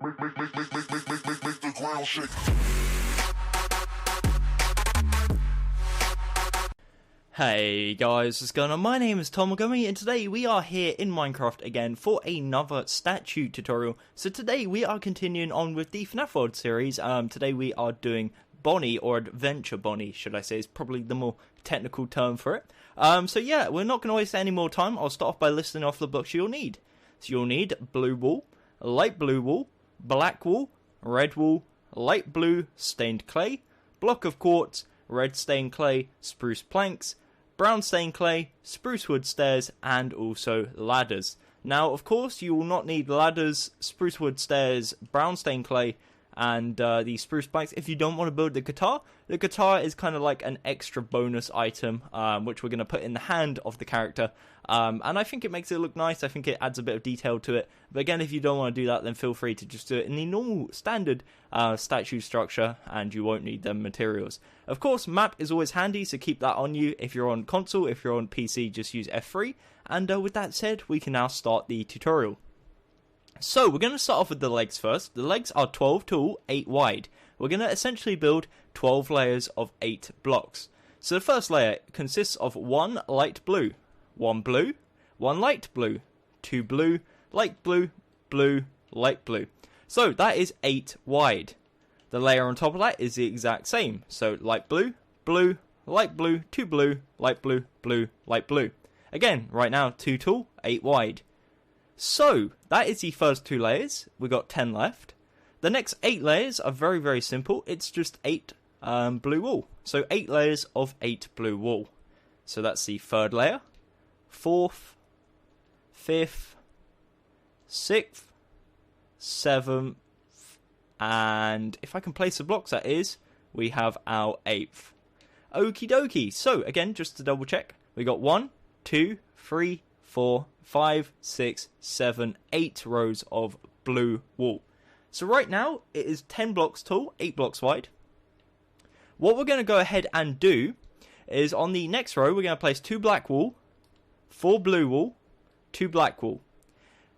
Make the ground shake. Hey guys, what's going on? My name is Gummy, and today we are here in Minecraft again for another statue tutorial. So today we are continuing on with the FNAF World series. Today we are doing Bonnie, or Adventure Bonnie, should I say, is probably the more technical term for it. So yeah, we're not going to waste any more time. I'll start off by listing off the blocks you'll need. So you'll need blue wool, light blue wool, black wool, red wool, light blue stained clay, block of quartz, red stained clay, spruce planks, brown stained clay, spruce wood stairs, and also ladders. Now, of course, you will not need ladders, spruce wood stairs, brown stained clay, and the spruce planks if you don't want to build the guitar. The guitar is kind of like an extra bonus item, which we're going to put in the hand of the character. And I think it makes it look nice. I think it adds a bit of detail to it. But again, if you don't want to do that, then feel free to just do it in the normal standard statue structure, and you won't need them materials. Of course, map is always handy, so keep that on you. If you're on console, if you're on PC, just use F3. And with that said, we can now start the tutorial. So, we're going to start off with the legs first. The legs are 12 tall, 8 wide. We're going to essentially build 12 layers of 8 blocks. So the first layer consists of 1 light blue, 1 blue, 1 light blue, 2 blue, light blue, blue, light blue. So that is 8 wide. The layer on top of that is the exact same. So light blue, blue, light blue, 2 blue, light blue, blue, light blue. Again, right now, 2 tall, 8 wide. So, that is the first 2 layers. We've got 10 left. The next 8 layers are very, very simple. It's just 8 blue wool. So, 8 layers of 8 blue wool. So, that's the third layer. 4th, 5th, 6th, 7th, and if I can place the blocks, that is, we have our 8th. Okie dokie. So, again, just to double check, we got 1, 2, 3, 4, 5, 6, 7, 8 rows of blue wool. So right now, it is 10 blocks tall, 8 blocks wide. What we're going to go ahead and do is on the next row, we're going to place 2 black wool, 4 blue wool, 2 black wool.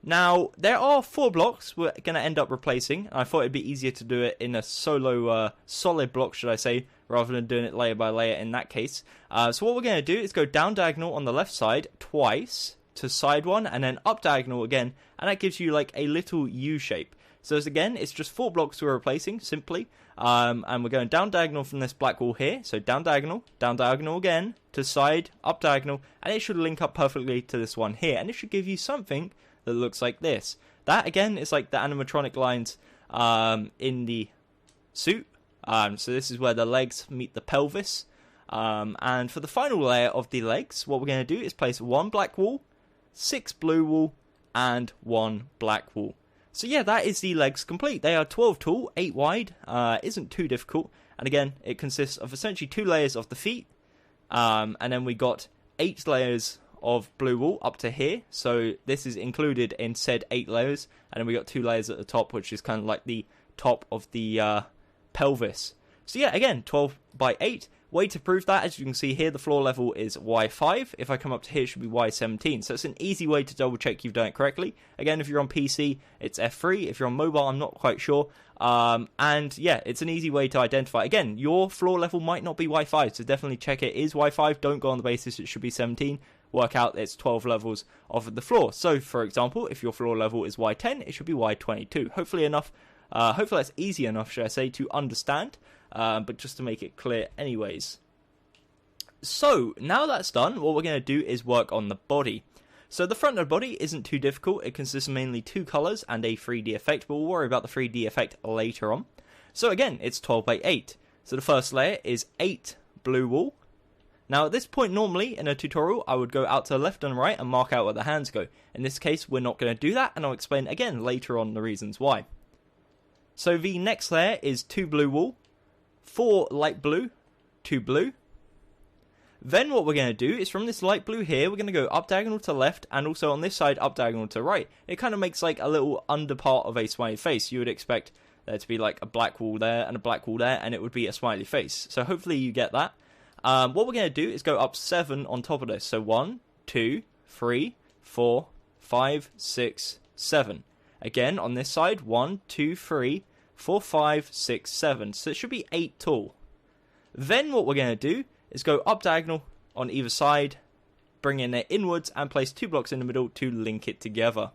Now, there are 4 blocks we're going to end up replacing. I thought it'd be easier to do it in a solo, solid block, should I say, rather than doing it layer by layer in that case. So what we're going to do is go down diagonal on the left side twice, to side one, and then up diagonal again, and that gives you like a little U shape. So as again, it's just 4 blocks we're replacing simply, and we're going down diagonal from this black wall here. So down diagonal again, to side, up diagonal, and it should link up perfectly to this one here, and it should give you something that looks like this. That again is like the animatronic lines in the suit. So this is where the legs meet the pelvis, and for the final layer of the legs, what we're going to do is place 1 black wool, 6 blue wool, and 1 black wool. So yeah, that is the legs complete. They are 12 tall, 8 wide, isn't too difficult. And again, it consists of essentially 2 layers of the feet, and then we got 8 layers of blue wool up to here. So this is included in said 8 layers, and then we got 2 layers at the top, which is kind of like the top of the pelvis. So yeah, again, 12 by 8. Way to prove that, as you can see here, the floor level is Y5. If I come up to here, it should be Y17. So it's an easy way to double check you've done it correctly. Again, if you're on PC, it's F3. If you're on mobile, I'm not quite sure. And yeah, it's an easy way to identify. Again, your floor level might not be Y5, so definitely check it is Y5. Don't go on the basis it should be 17. Work out it's 12 levels of the floor. So, for example, if your floor level is Y10, it should be Y22. Hopefully that's easy enough, should I say, to understand. But just to make it clear anyways. So, now that's done, what we're going to do is work on the body. So the front of the body isn't too difficult. It consists of mainly 2 colours and a 3D effect, but we'll worry about the 3D effect later on. So again, it's 12 by 8. So the first layer is 8 blue wool. Now at this point normally in a tutorial I would go out to the left and right and mark out where the hands go. In this case we're not going to do that, and I'll explain again later on the reasons why. So the next layer is 2 blue wool, 4 light blue, 2 blue. Then what we're going to do is from this light blue here, we're going to go up diagonal to left, and also on this side up diagonal to right. It kind of makes like a little under part of a smiley face. You would expect there to be like a black wall there and a black wall there, and it would be a smiley face. So hopefully you get that. What we're going to do is go up 7 on top of this. So 1, 2, 3, 4, 5, 6, 7. Again, on this side, 1, 2, 3, 4, 5, 6, 7. So it should be 8 tall. Then what we're going to do is go up diagonal on either side, bring in it inwards, and place 2 blocks in the middle to link it together.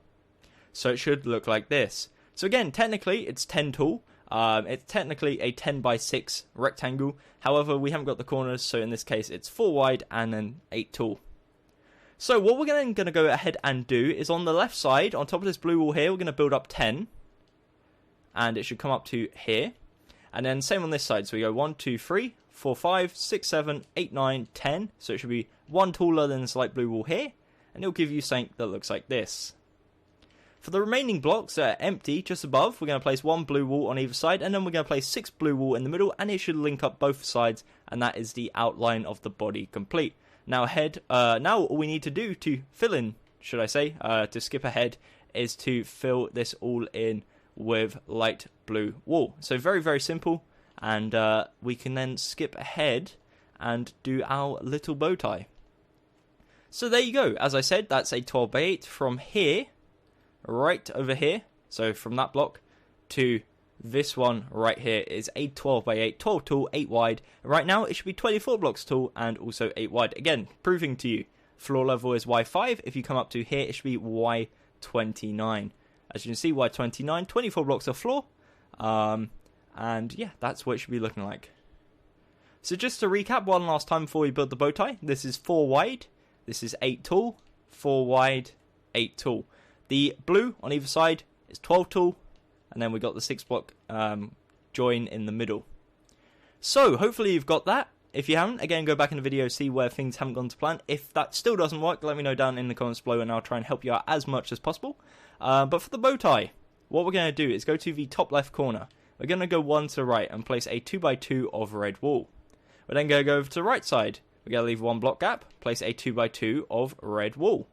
So it should look like this. So again, technically it's 10 tall. It's technically a 10 by 6 rectangle. However, we haven't got the corners, so in this case it's 4 wide and then 8 tall. So what we're going to go ahead and do is on the left side, on top of this blue wall here, we're going to build up 10. And it should come up to here. And then same on this side. So we go 1, 2, 3, 4, 5, 6, 7, 8, 9, 10. So it should be 1 taller than this light blue wall here. And it'll give you something that looks like this. For the remaining blocks that are empty just above, we're going to place 1 blue wall on either side. And then we're going to place 6 blue wall in the middle. And it should link up both sides. And that is the outline of the body complete. Now now all we need to do to fill in, should I say, to skip ahead, is to fill this all in with light blue wool. So very, very simple, and we can then skip ahead and do our little bow tie. So there you go. As I said, that's a 12 by 8 from here, right over here. So from that block to this one right here is a 12 by 8, 12 tall, 8 wide. Right now it should be 24 blocks tall and also 8 wide. Again, proving to you, floor level is Y5. If you come up to here, it should be Y29. As you can see, Y29, 24 blocks of floor. And yeah, that's what it should be looking like. So just to recap one last time before we build the bow tie. This is 4 wide. This is 8 tall. 4 wide, 8 tall. The blue on either side is 12 tall. And then we got the 6 block join in the middle. So hopefully you've got that. If you haven't, again, go back in the video, see where things haven't gone to plan. If that still doesn't work, let me know down in the comments below and I'll try and help you out as much as possible. But for the bow tie, what we're going to do is go to the top left corner. We're going to go 1 to the right and place a 2 by 2 of red wool. We're then going to go over to the right side. We're going to leave 1 block gap, place a 2 by 2 of red wool.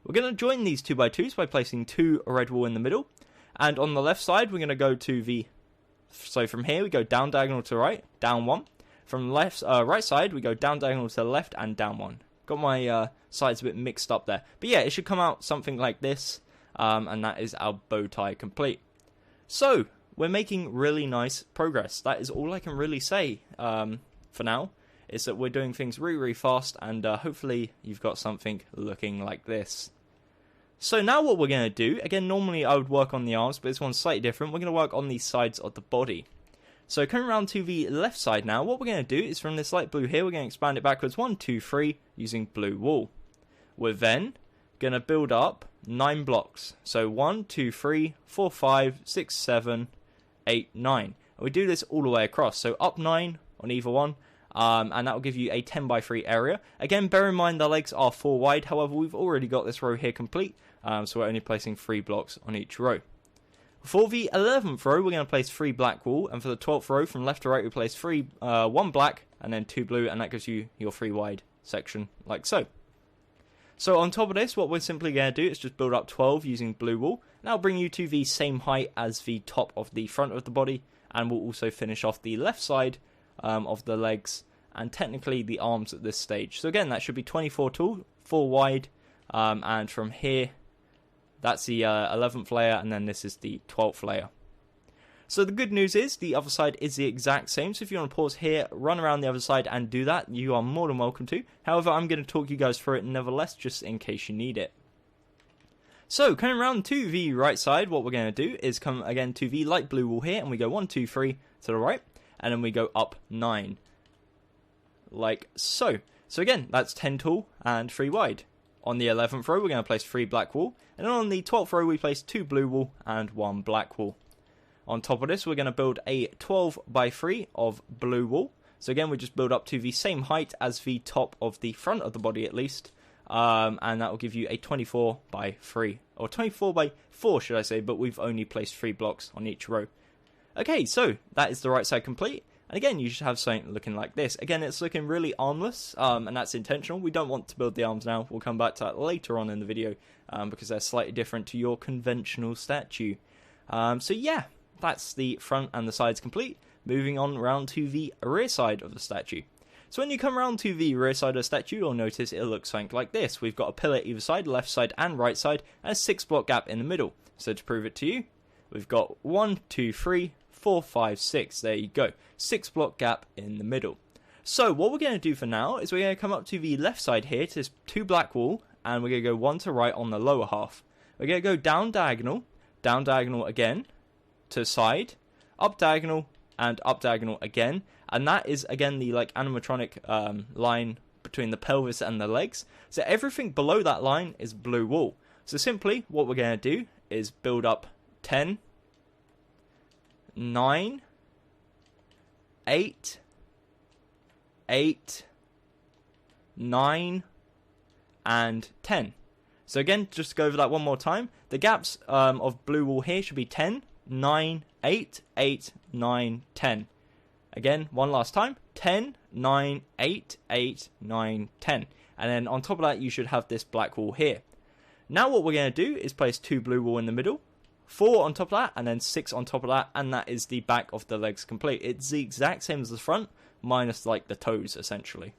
We're going to join these 2 by 2s by placing 2 red wool in the middle. And on the left side, we're going to go to the... So from here, we go down diagonal to the right, down 1. From the right side, we go down diagonal to the left and down 1. Got my sides a bit mixed up there. But yeah, it should come out something like this. And that is our bow tie complete. So, we're making really nice progress. That is all I can really say for now. Is that we're doing things really, really fast. And hopefully you've got something looking like this. So now what we're going to do, again, normally I would work on the arms, but this one's slightly different. We're going to work on the sides of the body. So coming around to the left side now, what we're going to do is from this light blue here, we're going to expand it backwards 1, 2, 3 using blue wool. We're then going to build up 9 blocks. So 1, 2, 3, 4, 5, 6, 7, 8, 9. And we do this all the way across. So up 9 on either one. And that will give you a 10 by 3 area. Again, bear in mind the legs are 4 wide. However, we've already got this row here complete. So we're only placing 3 blocks on each row. For the 11th row, we're going to place 3 black wool. And for the 12th row, from left to right, we place 1 black and then 2 blue. And that gives you your 3 wide section, like so. So on top of this, what we're simply going to do is just build up 12 using blue wool. And that'll bring you to the same height as the top of the front of the body. And we'll also finish off the left side of the legs and technically the arms at this stage. So again, that should be 24 tall, 4 wide, and from here, that's the 11th layer, and then this is the 12th layer. So the good news is the other side is the exact same. So if you want to pause here, run around the other side and do that, you are more than welcome to. However, I'm going to talk you guys through it nevertheless, just in case you need it. So coming around to the right side, what we're going to do is come again to the light blue wool here, and we go 1, 2, 3 to the right. And then we go up 9, like so. So again, that's 10 tall and 3 wide. On the 11th row, we're going to place 3 black wool. And then on the 12th row, we place 2 blue wool and 1 black wool. On top of this, we're going to build a 12 by 3 of blue wool. So again, we just build up to the same height as the top of the front of the body at least. And that will give you a 24 by 3. Or 24 by 4, should I say. But we've only placed 3 blocks on each row. Okay, so that is the right side complete. And again, you should have something looking like this. Again, it's looking really armless, and that's intentional. We don't want to build the arms now. We'll come back to that later on in the video, because they're slightly different to your conventional statue. So yeah, that's the front and the sides complete. Moving on around to the rear side of the statue. So when you come around to the rear side of the statue, you'll notice it looks something like this. We've got a pillar either side, left side and right side, and a 6-block gap in the middle. So to prove it to you, we've got 1, 2, 3, 4, 5, 6. There you go. 6-block gap in the middle. So what we're going to do for now is we're going to come up to the left side here to this 2 black wall, and we're going to go 1 to right on the lower half. We're going to go down diagonal again, to side, up diagonal, and up diagonal again. And that is, again, the animatronic line between the pelvis and the legs. So everything below that line is blue wool. So simply, what we're going to do is build up 10, 9, 8, 8, 9, and 10. So again, just to go over that one more time, the gaps of blue wool here should be 10, 9, 8, 8, 9, 10. Again, one last time, 10, 9, 8, 8, 9, 10. And then on top of that, you should have this black wool here. Now what we're going to do is place 2 blue wool in the middle, 4 on top of that, and then 6 on top of that, and that is the back of the legs complete. It's the exact same as the front, minus the toes, essentially.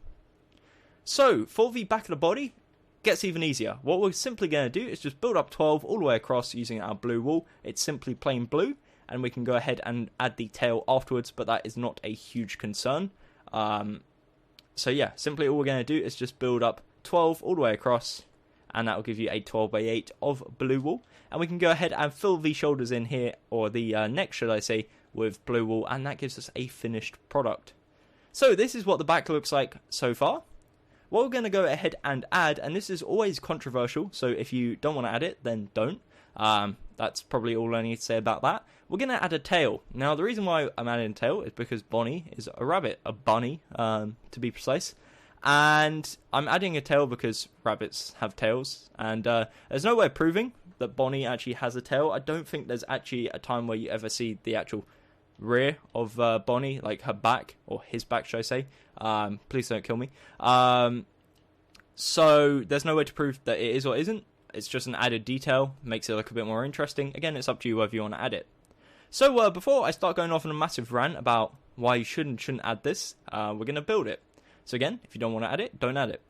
So, for the back of the body, gets even easier. What we're simply going to do is just build up 12 all the way across using our blue wool. It's simply plain blue, and we can go ahead and add the tail afterwards, but that is not a huge concern. So yeah, simply all we're going to do is just build up 12 all the way across, and that will give you a 12 by 8 of blue wool. And we can go ahead and fill the shoulders in here, or the neck should I say, with blue wool, and that gives us a finished product. So this is what the back looks like so far. What we're going to go ahead and add, and this is always controversial, so if you don't want to add it, then don't. That's probably all I need to say about that. We're going to add a tail. Now, the reason why I'm adding a tail is because Bonnie is a rabbit, a bunny, to be precise. And I'm adding a tail because rabbits have tails, and there's no way of proving that Bonnie actually has a tail. I don't think there's actually a time where you ever see the actual rear of Bonnie, like her back, or his back, should I say. Please don't kill me. So there's no way to prove that it is or isn't. It's just an added detail, makes it look a bit more interesting. Again, it's up to you whether you want to add it. So before I start going off on a massive rant about why you shouldn't add this, we're going to build it. So again, if you don't want to add it, don't add it.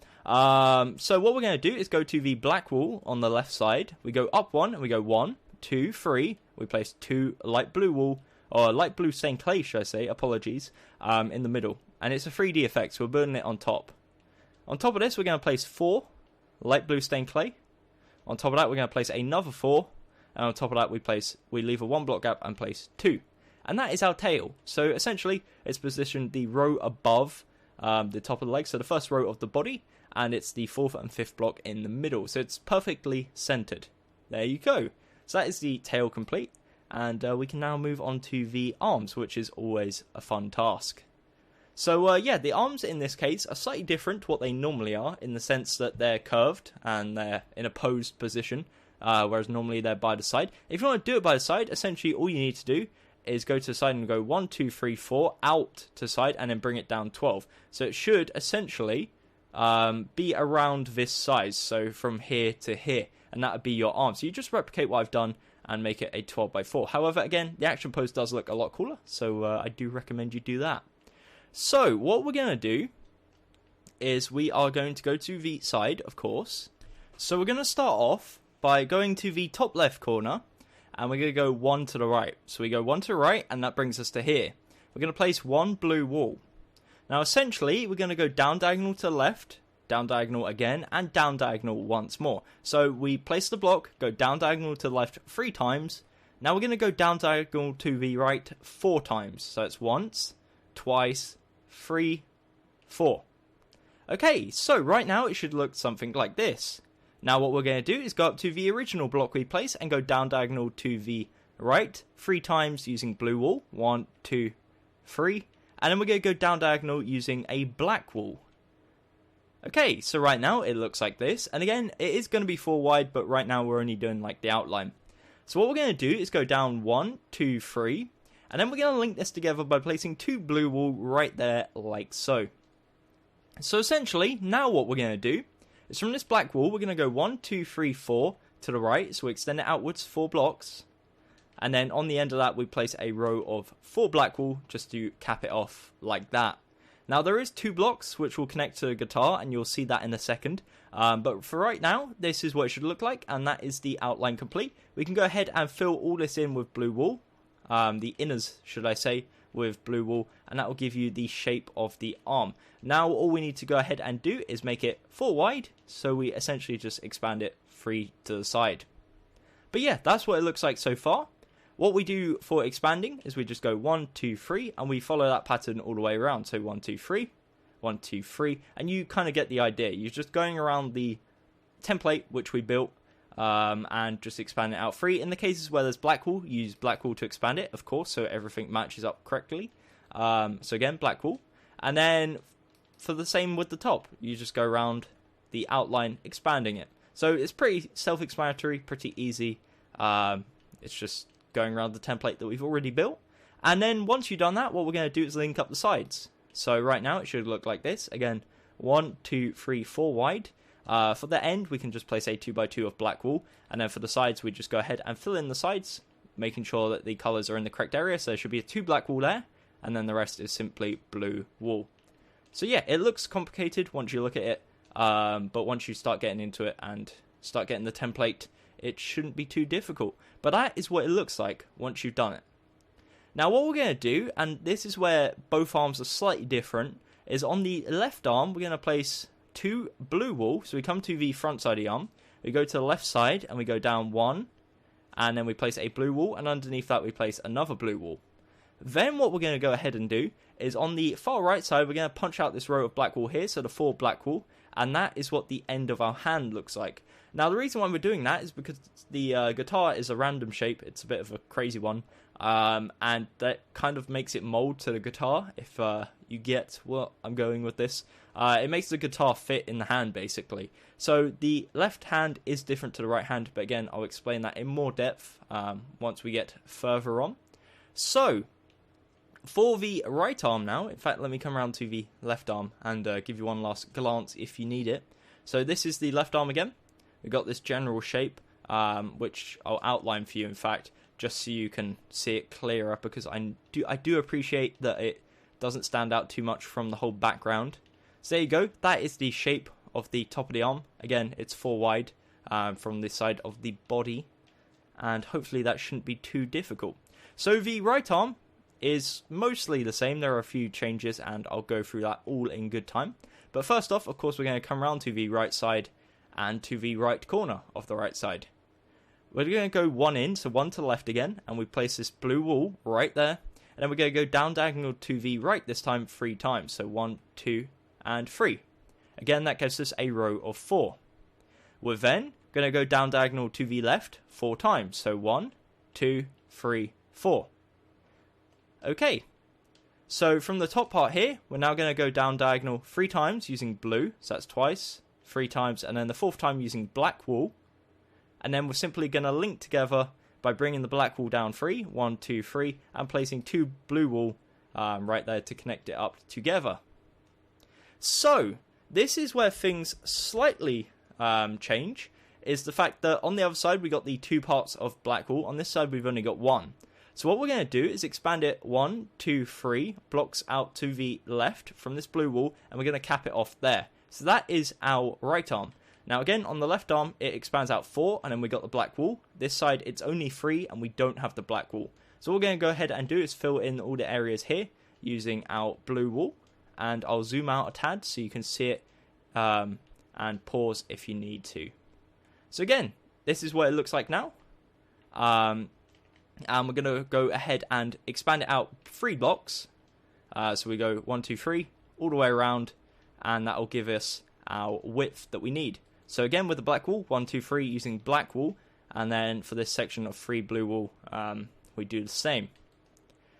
So what we're going to do is go to the black wool on the left side. We go up 1, and we go 1, 2, 3. We place 2 light blue wool, or light blue stained clay, should I say, apologies, in the middle. And it's a 3D effect, so we're building it on top. On top of this, we're going to place 4 light blue stained clay. On top of that, we're going to place another 4. And on top of that, we leave a 1 block gap and place 2. And that is our tail. So essentially, it's positioned the row above the top of the leg. So the first row of the body. And it's the 4th and 5th block in the middle. So it's perfectly centered. There you go. So that is the tail complete. And we can now move on to the arms, which is always a fun task. So yeah, the arms in this case are slightly different to what they normally are, in the sense that they're curved and they're in a posed position, whereas normally they're by the side. If you want to do it by the side, essentially all you need to do is go to the side and go 1, 2, 3, 4, out to side, and then bring it down 12. So it should essentially be around this size, so from here to here, and that would be your arm. So you just replicate what I've done and make it a 12 by 4. However, again, the action pose does look a lot cooler, so I do recommend you do that. So, what we're going to do is we are going to go to the side, of course. So, we're going to start off by going to the top left corner, and we're going to go 1 to the right. So, we go 1 to the right, and that brings us to here. We're going to place 1 blue wool. Now, essentially, we're going to go down diagonal to the left, down diagonal again, and down diagonal once more. So, we place the block, go down diagonal to the left 3 times. Now, we're going to go down diagonal to the right 4 times. So, it's once, twice, 3, 4. Okay, so right now it should look something like this. Now what we're going to do is go up to the original block we placed and go down diagonal to the right 3 times using blue wool. 1, 2, 3. And then we're going to go down diagonal using a black wool. Okay, so right now it looks like this. And again, it is going to be 4 wide, but right now we're only doing like the outline. So what we're going to do is go down 1, 2, 3. And then we're going to link this together by placing 2 blue wool right there, like so. So essentially, now what we're going to do is from this black wool, we're going to go 1, 2, 3, 4 to the right. So we extend it outwards 4 blocks. And then on the end of that, we place a row of 4 black wool just to cap it off like that. Now there is 2 blocks which will connect to the guitar, and you'll see that in a second. But for right now, this is what it should look like, and that is the outline complete. We can go ahead and fill all this in with blue wool, the inners, should I say, with blue wool, and that will give you the shape of the arm. Now all we need to go ahead and do is make it 4 wide, so we essentially just expand it 3 to the side. But yeah, that's what it looks like so far. What we do for expanding is we just go 1, 2, 3, and we follow that pattern all the way around. So 1, 2, 3, 1, 2, 3, and you kind of get the idea. You're just going around the template which we built, and just expand it out 3. In the cases where there's black wool, use black wool to expand it, of course, so everything matches up correctly. So again, black wool. And then for the same with the top, you just go around the outline, expanding it. So it's pretty self-explanatory, pretty easy. It's just going around the template that we've already built. And then once you've done that, what we're going to do is link up the sides. So right now it should look like this. Again, 1, 2, 3, 4 wide. For the end, we can just place a 2x2 of black wool. And then for the sides, we just go ahead and fill in the sides, making sure that the colours are in the correct area. So there should be 2 black wool there, and then the rest is simply blue wool. So yeah, it looks complicated once you look at it. But once you start getting into it and start getting the template, it shouldn't be too difficult. But that is what it looks like once you've done it. Now what we're going to do, and this is where both arms are slightly different, is on the left arm we're going to place 2 blue wool. So we come to the front side of the arm, we go to the left side and we go down 1, and then we place a blue wool, and underneath that we place another blue wool. Then what we're going to go ahead and do is on the far right side we're going to punch out this row of black wool here, so the 4 black wool, and that is what the end of our hand looks like. Now the reason why we're doing that is because the guitar is a random shape. It's a bit of a crazy one, and that kind of makes it mold to the guitar, if you get what I'm going with this. It makes the guitar fit in the hand basically. So the left hand is different to the right hand, but again I'll explain that in more depth once we get further on. So for the right arm now, in fact let me come around to the left arm and give you one last glance if you need it. So this is the left arm again. We've got this general shape, which I'll outline for you, in fact, just so you can see it clearer, because I do appreciate that it doesn't stand out too much from the whole background. So there you go, that is the shape of the top of the arm. Again, it's 4 wide from the side of the body, and hopefully that shouldn't be too difficult. So the right arm is mostly the same. There are a few changes, and I'll go through that all in good time. But first off, of course, we're going to come around to the right side and to the right corner of the right side. We're going to go 1 in, so 1 to the left again, and we place this blue wool right there, and then we're going to go down diagonal to the right this time 3 times, so 1, 2, and 3. Again, that gives us a row of 4. We're then going to go down diagonal to the left 4 times, so 1, 2, 3, 4. Okay, so from the top part here, we're now going to go down diagonal 3 times using blue, so that's twice, 3 times, and then the 4th time using black wool. And then we're simply going to link together by bringing the black wool down 3, 1, 2, 3, and placing 2 blue wool right there to connect it up together. So this is where things slightly change, is the fact that on the other side we got the 2 parts of black wool. On this side we've only got 1. So what we're going to do is expand it 1, 2, 3 blocks out to the left from this blue wool, and we're going to cap it off there. So that is our right arm. Now again, on the left arm, it expands out 4, and then we got the black wool. This side, it's only 3, and we don't have the black wool. So what we're going to go ahead and do is fill in all the areas here using our blue wool. And I'll zoom out a tad so you can see it, and pause if you need to. So again, this is what it looks like now. And we're going to go ahead and expand it out 3 blocks. So we go 1, 2, 3, all the way around, and that will give us our width that we need. So again, with the black wool, 1, 2, 3 using black wool, and then for this section of 3 blue wool, we do the same.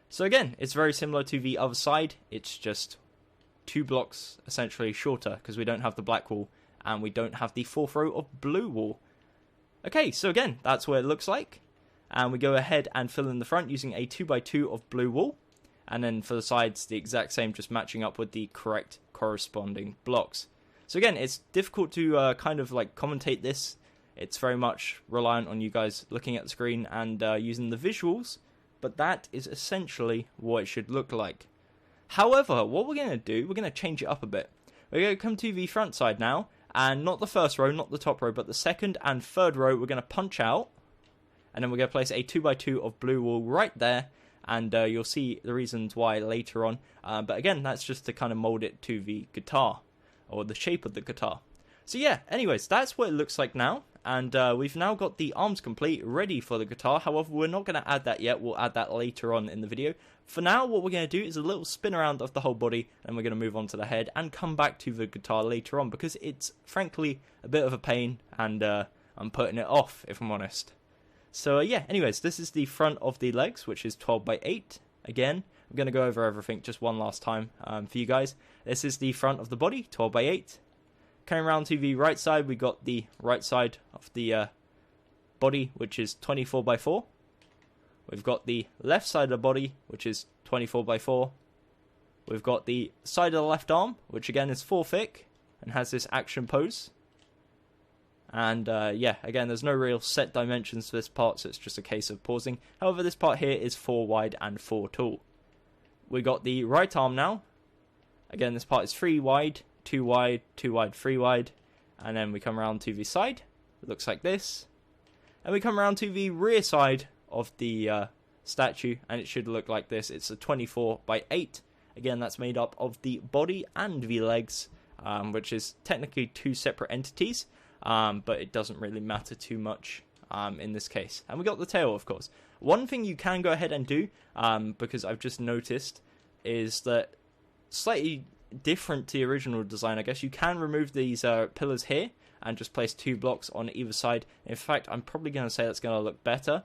So again, it's very similar to the other side. It's just 2 blocks essentially shorter because we don't have the black wool and we don't have the 4th row of blue wool. Okay, so again, that's what it looks like. And we go ahead and fill in the front using a 2x2 of blue wool. And then for the sides, the exact same, just matching up with the correct corresponding blocks. So again, it's difficult to kind of like commentate this. It's very much reliant on you guys looking at the screen and using the visuals. But that is essentially what it should look like. However, what we're going to do, we're going to change it up a bit. We're going to come to the front side now, and not the first row, not the top row, but the second and third row, we're going to punch out, and then we're going to place a 2x2 of blue wool right there, and you'll see the reasons why later on. But again, that's just to kind of mold it to the guitar, or the shape of the guitar. So yeah, anyways, that's what it looks like now, and we've now got the arms complete, ready for the guitar. However, we're not going to add that yet, we'll add that later on in the video. For now, what we're going to do is a little spin around of the whole body, and we're going to move on to the head, and come back to the guitar later on, because it's, frankly, a bit of a pain, and I'm putting it off, if I'm honest. So yeah, anyways, this is the front of the legs, which is 12x8. Again, I'm going to go over everything just one last time for you guys. This is the front of the body, 12x8. Coming around to the right side, we got the right side of the body, which is 24x4. We've got the left side of the body, which is 24x4. We've got the side of the left arm, which again is 4 thick, and has this action pose. And yeah, again, there's no real set dimensions to this part, so it's just a case of pausing. However, this part here is 4 wide and 4 tall. We got the right arm now. Again, this part is 3 wide, 2 wide, 2 wide, 3 wide. And then we come around to the side. It looks like this. And we come around to the rear side of the statue, and it should look like this. It's a 24x8. Again, that's made up of the body and the legs, which is technically 2 separate entities. But it doesn't really matter too much in this case. And we got the tail, of course. One thing you can go ahead and do, because I've just noticed, is that slightly different to the original design, I guess, you can remove these pillars here and just place 2 blocks on either side. In fact, I'm probably going to say that's going to look better,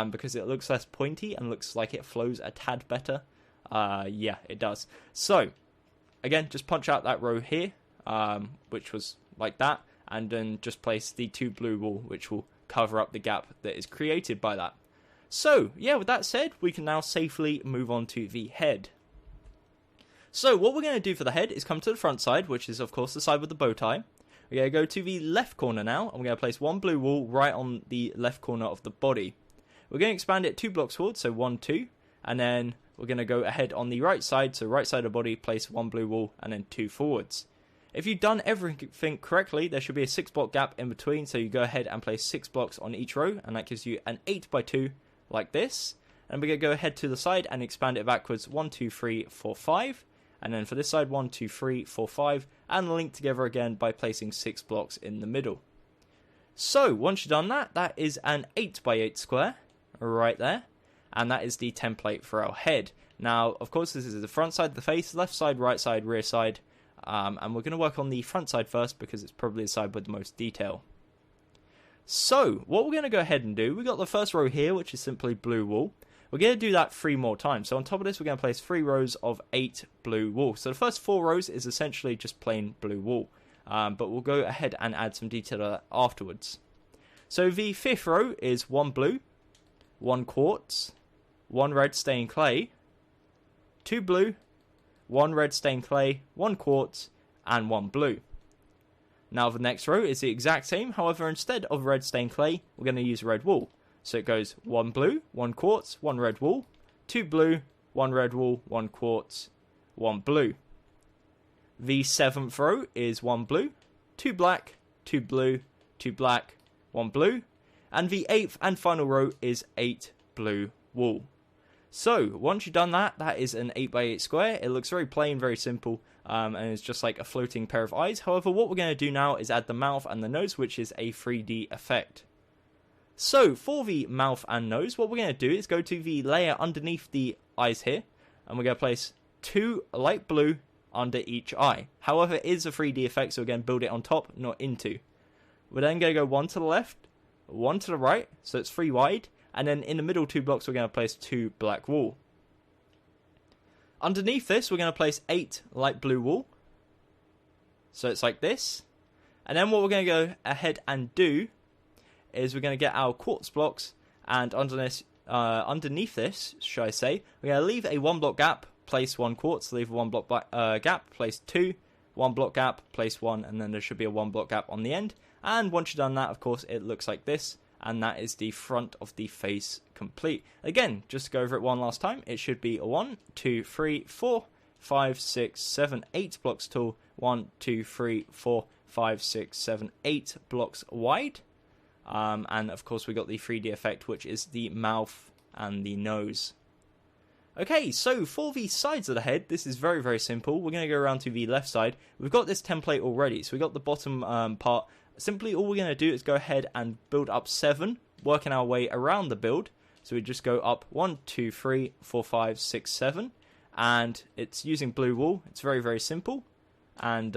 because it looks less pointy and looks like it flows a tad better. Yeah, it does. So, again, just punch out that row here, which was like that. And then just place the 2 blue wool, which will cover up the gap that is created by that. So, yeah, with that said, we can now safely move on to the head. So, what we're going to do for the head is come to the front side, which is, of course, the side with the bow tie. We're going to go to the left corner now, and we're going to place 1 blue wool right on the left corner of the body. We're going to expand it 2 blocks forward, so 1, 2, and then we're going to go ahead on the right side, so right side of the body, place 1 blue wool, and then 2 forwards. If you've done everything correctly, there should be a 6 block gap in between, so you go ahead and place 6 blocks on each row, and that gives you an 8x2 like this. And we're going to go ahead to the side and expand it backwards 1, 2, 3, 4, 5. And then for this side, 1, 2, 3, 4, 5, and link together again by placing 6 blocks in the middle. So, once you've done that, that is an 8x8 square, right there, and that is the template for our head. Now, of course, this is the front side of the face, left side, right side, rear side, and we're going to work on the front side first, because it's probably the side with the most detail. So, what we're going to go ahead and do, we got the first row here, which is simply blue wool. We're going to do that 3 more times. So on top of this, we're going to place 3 rows of 8 blue wool. So the first 4 rows is essentially just plain blue wool. But we'll go ahead and add some detail to that afterwards. So the 5th row is 1 blue, 1 quartz, 1 red stained clay, 2 blue, 1 red stained clay, 1 quartz, and 1 blue. Now the next row is the exact same. However, instead of red stained clay, we're going to use red wool. So it goes 1 blue, 1 quartz, 1 red wool, 2 blue, 1 red wool, 1 quartz, 1 blue. The 7th row is 1 blue, 2 black, 2 blue, 2 black, 1 blue. And the 8th and final row is 8 blue wool. So, once you've done that, that is an 8x8 square. It looks very plain, very simple, and it's just like a floating pair of eyes. However, what we're going to do now is add the mouth and the nose, which is a 3D effect. So, for the mouth and nose, what we're going to do is go to the layer underneath the eyes here, and we're going to place 2 light blue under each eye. However, it is a 3D effect, so again, build it on top, not into. We're then going to go 1 to the left, 1 to the right, so it's 3 wide, and then in the middle 2 blocks, we're going to place 2 black wool. Underneath this, we're going to place 8 light blue wool, so it's like this. And then what we're going to go ahead and do is we're going to get our quartz blocks, and underneath this, should I say, we're going to leave a 1 block gap, place 1 quartz, leave a 1 block gap, place 2, 1 block gap, place 1, and then there should be a 1 block gap on the end. And once you've done that, of course, it looks like this, and that is the front of the face complete. Again, just to go over it one last time, it should be a 1, 2, 3, 4, 5, 6, 7, 8 blocks tall. 1, 2, 3, 4, 5, 6, 7, 8 blocks wide. And of course we got the 3D effect, which is the mouth and the nose. Okay, so for the sides of the head, this is very, very simple. We're going to go around to the left side. We've got this template already, so we got the bottom part. Simply all we're going to do is go ahead and build up 7, working our way around the build. So we just go up 1, 2, 3, 4, 5, 6, 7, and it's using blue wool. It's very, very simple, and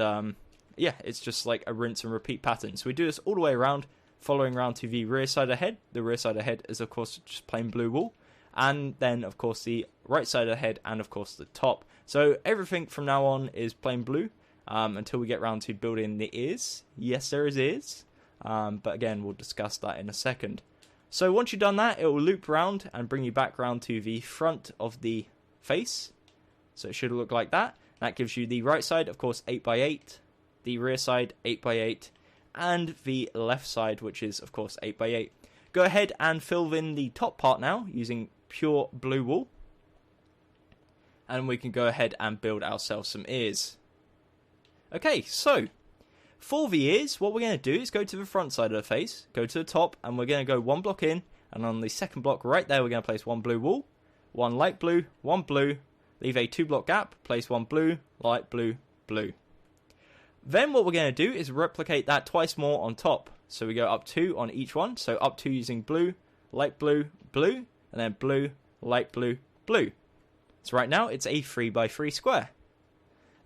yeah, it's just like a rinse and repeat pattern. So we do this all the way around, following around to the rear side of the head. The rear side of the head is of course just plain blue wool. And then, of course, the right side of the head and, of course, the top. So everything from now on is plain blue until we get around to building the ears. Yes, there is ears. But again, we'll discuss that in a second. So once you've done that, it will loop around and bring you back around to the front of the face. So it should look like that. That gives you the right side, of course, 8x8. The rear side, 8x8. And the left side, which is, of course, 8x8. Go ahead and fill in the top part now using pure blue wool, and we can go ahead and build ourselves some ears. Okay, so for the ears, what we're going to do is go to the front side of the face, go to the top, and we're going to go 1 block in, and on the second block right there we're going to place 1 blue wool, 1 light blue, 1 blue, leave a 2 block gap, place 1 blue, light blue, blue. Then what we're going to do is replicate that twice more on top. So we go up 2 on each one, so up 2 using blue, light blue, blue, and then blue, light blue, blue. So right now it's a 3x3 square.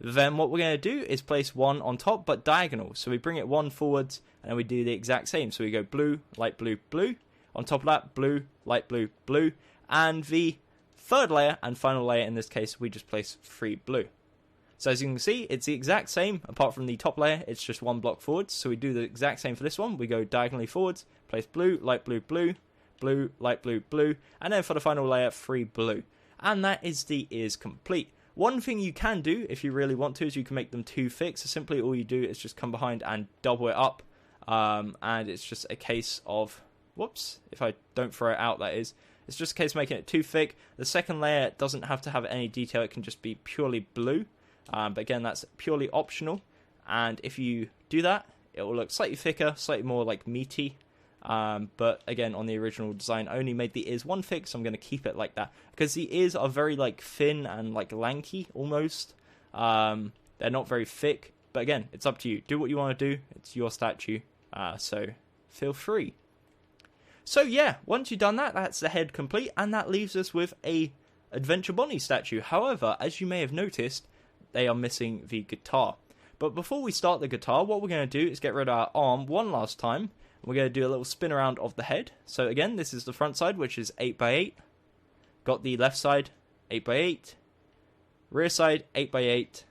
Then what we're going to do is place 1 on top but diagonal. So we bring it 1 forwards and then we do the exact same. So we go blue, light blue, blue. On top of that, blue, light blue, blue. And the third layer and final layer in this case, we just place 3 blue. So as you can see, it's the exact same apart from the top layer. It's just 1 block forwards. So we do the exact same for this one. We go diagonally forwards, place blue, light blue, blue. Blue, light blue, blue, and then for the final layer, 3 blue. And that is the ears complete. One thing you can do, if you really want to, is you can make them too thick. So simply all you do is just come behind and double it up. And it's just a case of, whoops, if I don't throw it out, that is. It's just a case of making it too thick. The second layer doesn't have to have any detail. It can just be purely blue. But again, that's purely optional. And if you do that, it will look slightly thicker, slightly more like meaty. But again, on the original design, I only made the ears 1 thick, so I'm going to keep it like that. Because the ears are very like thin and like lanky almost. They're not very thick. But again, it's up to you. Do what you want to do. It's your statue. So feel free. So yeah, once you've done that, that's the head complete. And that leaves us with a Adventure Bonnie statue. However, as you may have noticed, they are missing the guitar. But before we start the guitar, what we're going to do is get rid of our arm one last time. We're going to do a little spin around of the head. So again, this is the front side, which is 8x8. Got the left side, 8x8. Rear side, 8x8.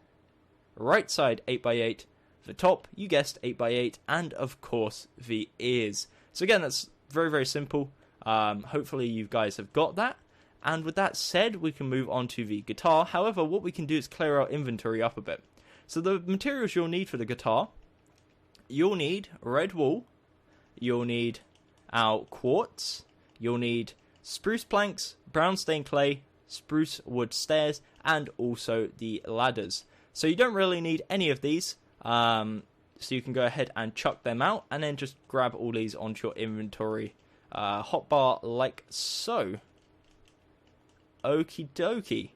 Right side, 8x8. The top, you guessed, 8x8. And of course, the ears. So again, that's very, very simple. Hopefully you guys have got that. And with that said, we can move on to the guitar. However, what we can do is clear our inventory up a bit. So the materials you'll need for the guitar, you'll need red wool. You'll need our quartz, you'll need spruce planks, brown stained clay, spruce wood stairs, and also the ladders. So you don't really need any of these, so you can go ahead and chuck them out, and then just grab all these onto your inventory hotbar like so. Okie dokie.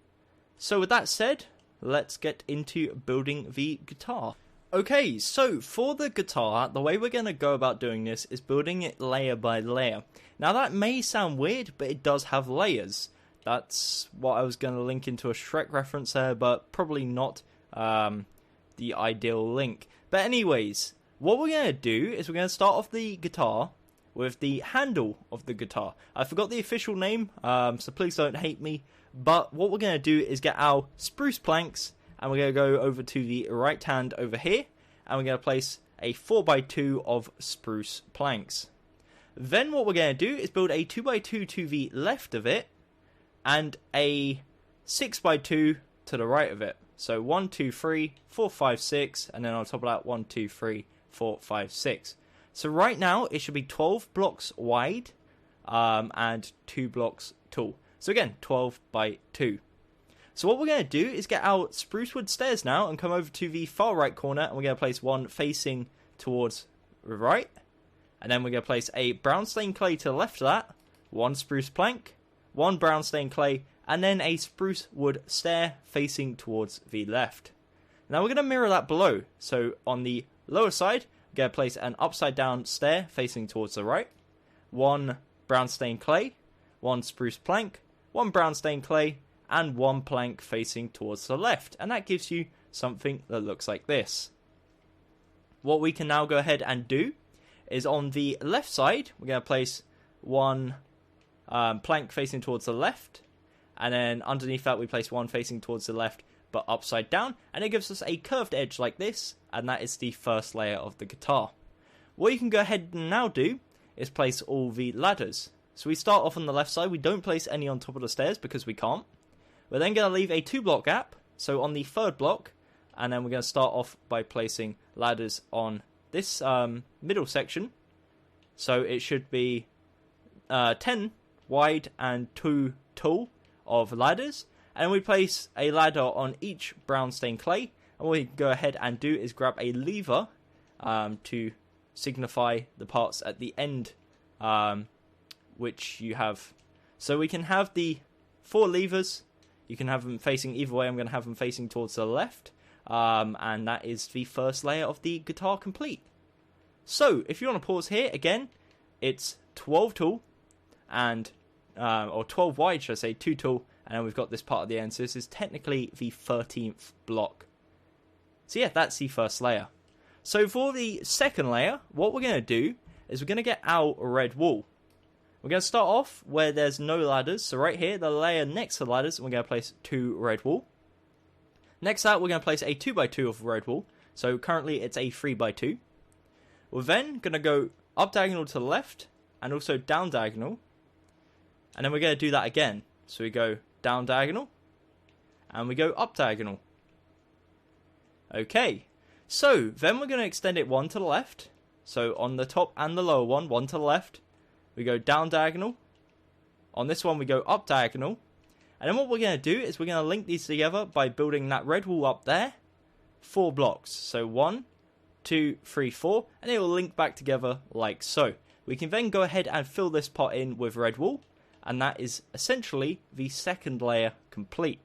So with that said, let's get into building the guitar. Okay, so for the guitar, the way we're going to go about doing this is building it layer by layer. Now that may sound weird, but it does have layers. That's what I was going to link into a Shrek reference there, but probably not the ideal link. But anyways, what we're going to do is we're going to start off the guitar with the handle of the guitar. I forgot the official name, so please don't hate me. But what we're going to do is get our spruce planks, and we're going to go over to the right hand over here, and we're going to place a 4x2 of spruce planks. Then what we're going to do is build a 2x2 to the left of it, and a 6x2 to the right of it. So 1, 2, 3, 4, 5, 6, and then on top of that 1, 2, 3, 4, 5, 6. So right now it should be 12 blocks wide, and 2 blocks tall. So again, 12 by 2. So what we're going to do is get our spruce wood stairs now and come over to the far right corner, and we're going to place one facing towards the right. And then we're going to place a brown stained clay to the left of that, one spruce plank, one brown stained clay, and then a spruce wood stair facing towards the left. Now we're going to mirror that below. So on the lower side, we're going to place an upside down stair facing towards the right, one brown stained clay, one spruce plank, one brown stained clay, and one plank facing towards the left. And that gives you something that looks like this. What we can now go ahead and do is on the left side, we're going to place one plank facing towards the left. And then underneath that, we place one facing towards the left, but upside down. And it gives us a curved edge like this. And that is the first layer of the guitar. What you can go ahead and now do is place all the ladders. So we start off on the left side. We don't place any on top of the stairs because we can't. We're then going to leave a 2-block gap. So on the third block. And then we're going to start off by placing ladders on this middle section. So it should be 10 wide and 2 tall of ladders. And we place a ladder on each brown stained clay. And what we can go ahead and do is grab a lever to signify the parts at the end which you have. So we can have the 4 levers. You can have them facing either way. I'm going to have them facing towards the left. And that is the first layer of the guitar complete. So if you want to pause here, again, it's 12 tall and or 12 wide, should I say, 2 tall, and then we've got this part at the end. So this is technically the 13th block. So yeah, that's the first layer. So for the second layer, what we're going to do is we're going to get our red wool. We're going to start off where there's no ladders. So right here, the layer next to the ladders, we're going to place 2 red wool. Next out, we're going to place a 2x2 of red wool. So currently it's a 3x2. We're then going to go up diagonal to the left and also down diagonal. And then we're going to do that again. So we go down diagonal and we go up diagonal. Okay, so then we're going to extend it one to the left. So on the top and the lower one to the left. We go down diagonal. On this one we go up diagonal. And then what we're going to do is we're going to link these together by building that red wool up there. 4 blocks. So 1, 2, 3, 4. And it will link back together like so. We can then go ahead and fill this pot in with red wool. And that is essentially the second layer complete.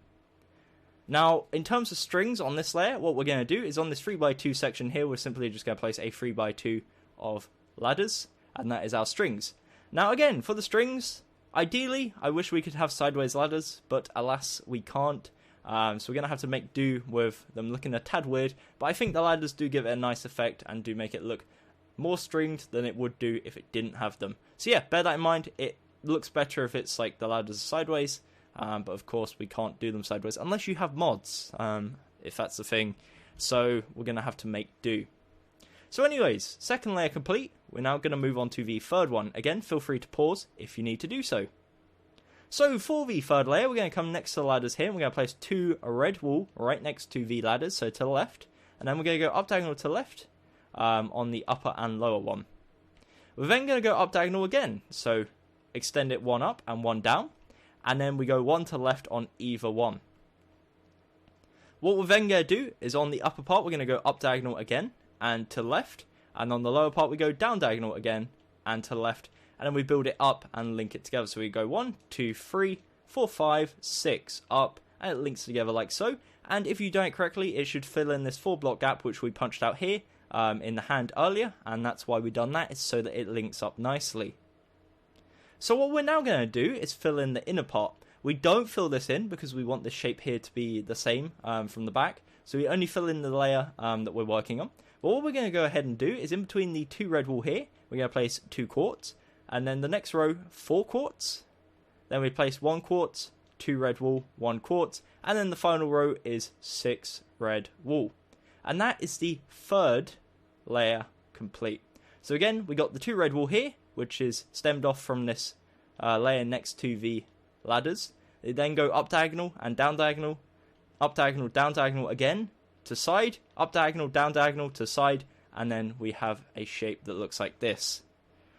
Now, in terms of strings on this layer, what we're going to do is on this 3x2 section here, we're simply just going to place a 3x2 of ladders. And that is our strings. Now again, for the strings, ideally, I wish we could have sideways ladders, but alas, we can't. So we're going to have to make do with them looking a tad weird, but I think the ladders do give it a nice effect and do make it look more stringed than it would do if it didn't have them. So yeah, bear that in mind. It looks better if it's like the ladders are sideways, but of course we can't do them sideways unless you have mods, if that's the thing. So we're going to have to make do. So anyways, second layer complete. We're now going to move on to the third one. Again, feel free to pause if you need to do so. So for the third layer, we're going to come next to the ladders here. And we're going to place 2 red wool right next to the ladders, so to the left. And then we're going to go up diagonal to the left on the upper and lower one. We're then going to go up diagonal again. So extend it 1 up and 1 down. And then we go 1 to the left on either one. What we're then going to do is on the upper part, we're going to go up diagonal again and to the left. And on the lower part, we go down diagonal again and to the left. And then we build it up and link it together. So we go 1, 2, 3, 4, 5, 6 up. And it links together like so. And if you do it correctly, it should fill in this 4-block gap, which we punched out here in the hand earlier. And that's why we've done that. It's so that it links up nicely. So what we're now going to do is fill in the inner part. We don't fill this in because we want the shape here to be the same from the back. So we only fill in the layer that we're working on. But what we're going to go ahead and do is in between the 2 red wool here, we're going to place 2 quarts. And then the next row, 4 quarts. Then we place 1 quartz, 2 red wool, 1 quartz. And then the final row is 6 red wool. And that is the third layer complete. So again, we got the 2 red wool here, which is stemmed off from this layer next to the ladders. They then go up diagonal and down diagonal, up diagonal, down diagonal again, to side, up diagonal, down diagonal, to side, and then we have a shape that looks like this.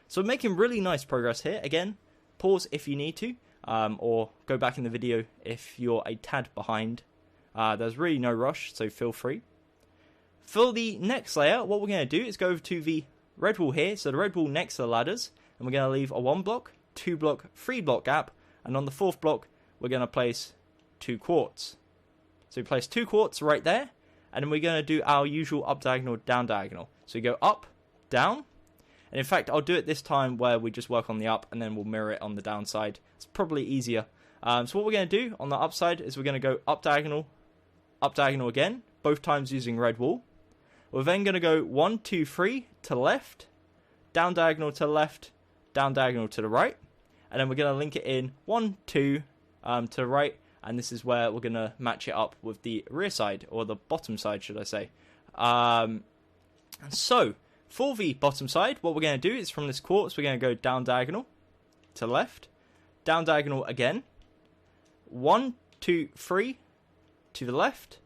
So we're making really nice progress here. Again, pause if you need to. or go back in the video if you're a tad behind. There's really no rush, so feel free. For the next layer, what we're going to do is go over to the red wall here, so the red wall next to the ladders, and we're going to leave a 1 block, 2 block, 3 block gap, and on the 4th block, we're going to place 2 quartz. So we place 2 quartz right there, and then we're going to do our usual up diagonal, down diagonal. So we go up, down, and in fact, I'll do it this time where we just work on the up, and then we'll mirror it on the downside. It's probably easier. So what we're going to do on the upside is we're going to go up diagonal again, both times using red wool. We're then going to go 1, 2, 3 to the left, down diagonal to the left, down diagonal to the right, and then we're going to link it in 1, 2 to the right, and this is where we're going to match it up with the rear side, or the bottom side, should I say. So, for the bottom side, what we're going to do is from this quartz, we're going to go down diagonal to the left, down diagonal again, 1, 2, 3 to the left,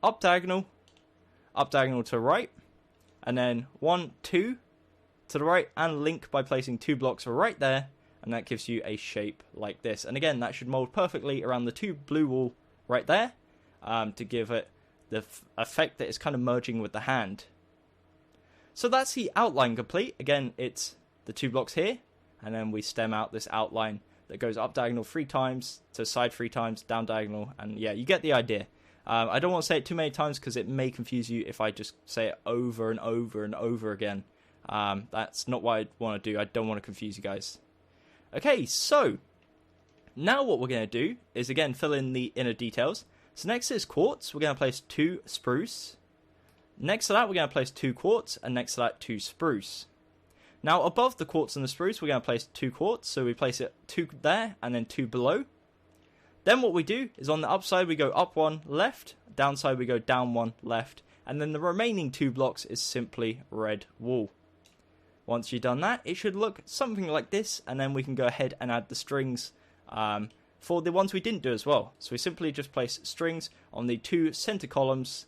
up diagonal to the right, and then 1, 2 to the right, and link by placing 2 blocks right there, and that gives you a shape like this. And again, that should mold perfectly around the 2 blue wool right there, to give it the effect that it's kind of merging with the hand. So that's the outline complete. Again, it's the 2 blocks here, and then we stem out this outline that goes up diagonal 3 times, to side 3 times, down diagonal, and yeah, you get the idea. I don't want to say it too many times because it may confuse you if I just say it over and over and over again. That's not what I want to do. I don't want to confuse you guys. Okay, so now what we're going to do is again fill in the inner details. So next is quartz. We're going to place 2 spruce. Next to that, we're going to place 2 quartz, and next to that, 2 spruce. Now above the quartz and the spruce, we're going to place 2 quartz. So we place it 2 there and then 2 below. Then what we do is on the upside we go up 1 left, downside we go down 1 left, and then the remaining 2 blocks is simply red wool. Once you've done that, it should look something like this, and then we can go ahead and add the strings for the ones we didn't do as well. So we simply just place strings on the 2 center columns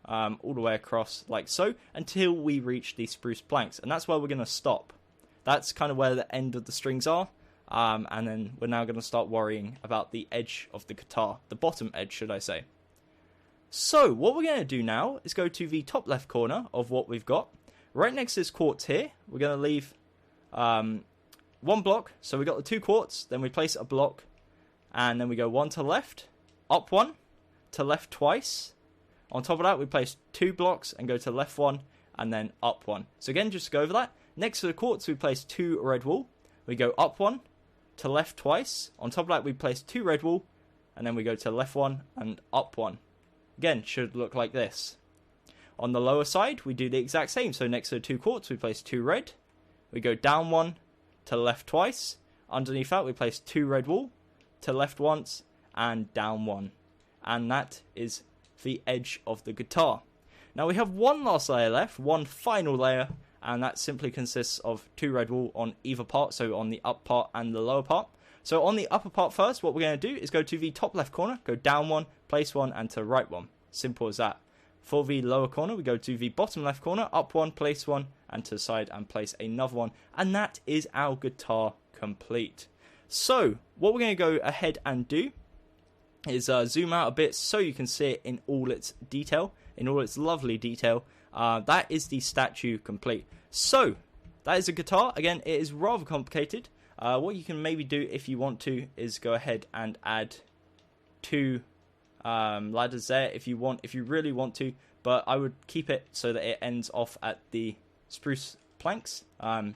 all the way across like so until we reach the spruce planks, and that's where we're going to stop. That's kind of where the end of the strings are. And then we're now going to start worrying about the edge of the guitar, the bottom edge, should I say. So what we're going to do now is go to the top left corner of what we've got. Right next to this quartz here, we're going to leave 1 block. So we got the 2 quartz, then we place a block, and then we go 1 to left, up 1, to left twice. On top of that, we place 2 blocks and go to left 1, and then up 1. So again, just to go over that, next to the quartz, we place 2 red wool. We go up 1, to left twice. On top of that, we place 2 red wool, and then we go to left 1 and up 1. Again, should look like this. On the lower side, we do the exact same. So next to the 2 quartz, we place 2 red. We go down 1, to left twice. Underneath that, we place 2 red wool, to left once, and down 1. And that is the edge of the guitar. Now we have one last layer left, one final layer, and that simply consists of 2 red wool on either part, so on the up part and the lower part. So on the upper part first, what we're going to do is go to the top left corner, go down 1, place 1, and to right 1. Simple as that. For the lower corner, we go to the bottom left corner, up 1, place 1, and to the side and place another 1. And that is our guitar complete. So what we're going to go ahead and do is zoom out a bit so you can see it in all its detail, in all its lovely detail. That is the statue complete. So that is a guitar. Again, it is rather complicated. What you can maybe do if you want to is go ahead and add 2 ladders there if you really want to, but I would keep it so that it ends off at the spruce planks,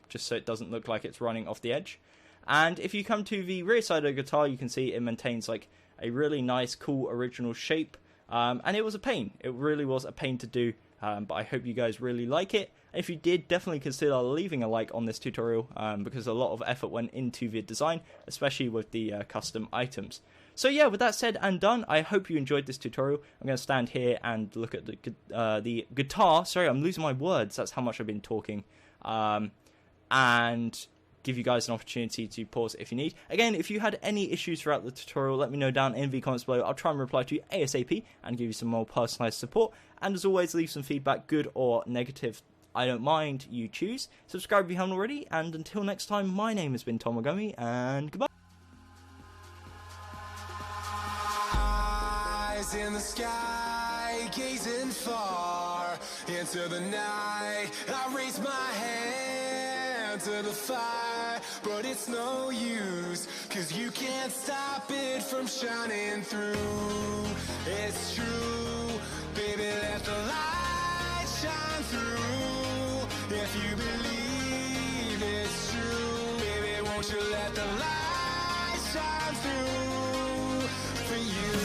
just so it doesn't look like it's running off the edge. And if you come to the rear side of the guitar, you can see it maintains like a really nice, cool, original shape. And it was a pain. It really was a pain to do. But I hope you guys really like it. And if you did, definitely consider leaving a like on this tutorial, because a lot of effort went into the design, especially with the custom items. So yeah, with that said and done, I hope you enjoyed this tutorial. I'm going to stand here and look at the guitar. Sorry, I'm losing my words. That's how much I've been talking. And give you guys an opportunity to pause if you need. Again, if you had any issues throughout the tutorial, let me know down in the comments below. I'll try and reply to you ASAP and give you some more personalized support. And as always, leave some feedback, good or negative. I don't mind, you choose. Subscribe if you haven't already, and until next time, my name has been Gummy, and goodbye. Eyes in the sky, gazing far into the night. I raise my hand to the fire, but it's no use, 'cause you can't stop it from shining through. It's true, baby, let the light shine through. If you believe it's true, baby, won't you let the light shine through for you?